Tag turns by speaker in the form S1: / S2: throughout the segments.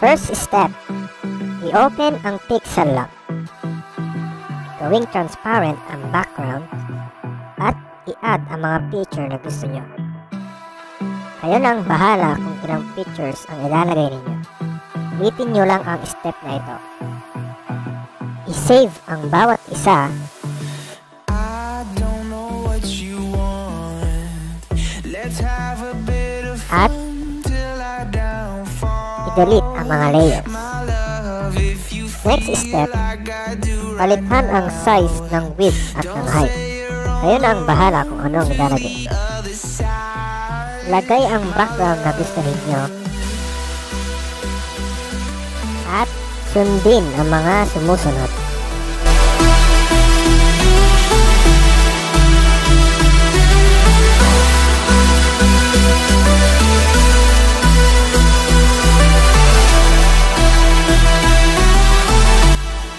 S1: First step, i-open ang pixel lock. Gawing transparent ang background at i-add ang mga picture na gusto nyo. Kayo nang bahala kung ilang pictures ang ilalagay ninyo. Ulitin nyo lang ang step na ito. I-save ang bawat isa at i-delete ang mga layers. Next step, palitan ang size ng width at ng height. Kayo na ang bahala kung ano ang ilalagay. Lagay ang background na gusto ninyo at sundin ang mga sumusunod.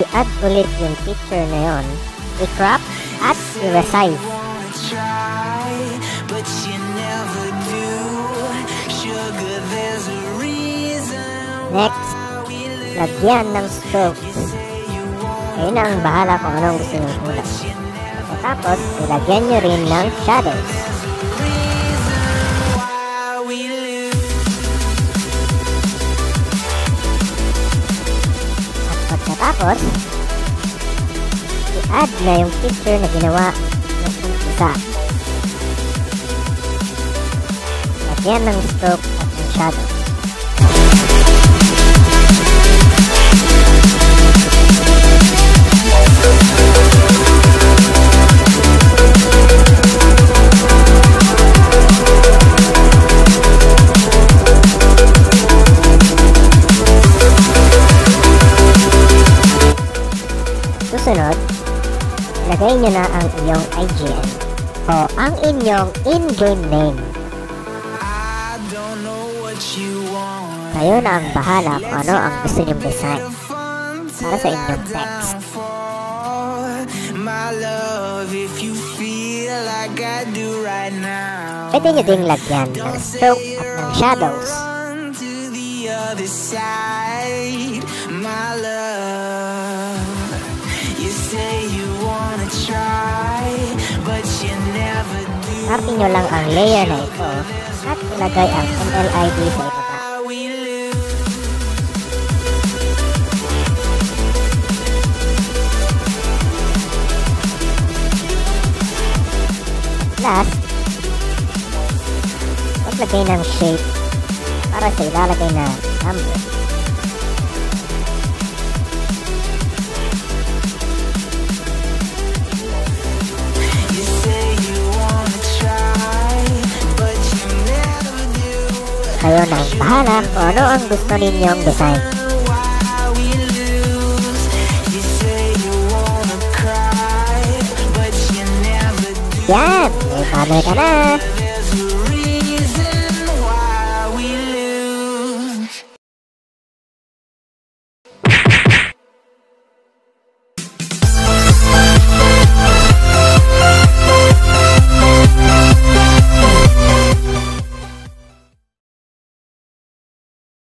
S1: I-add ulit yung picture na yon, i-crop at i-resize. Next, lagyan ng strokes. Kayo na ang bahala kung anong gusto nyo kulay. Tapos, ilagyan nyo rin ng shadows. At pagkatapos, i-add na yung picture na ginawa ng umpisa. Lagyan ng stroke at ng shadows. Susunod, ilagay nyo na ang iyong IGN o ang inyong in-game name. Kayo na ang bahala kung ano ang gusto nyong design para sa inyong text. Pwede nyo ding lagyan ng stroke at ng shadows. Startin nyo lang ang layer na ito at ilagay ang MLID sa ibaba. Last, maglagay ng shape para sa ilalagay na number. Kayo na ang bahala kung ano ang gusto ninyong design. Yan! May panel ka na!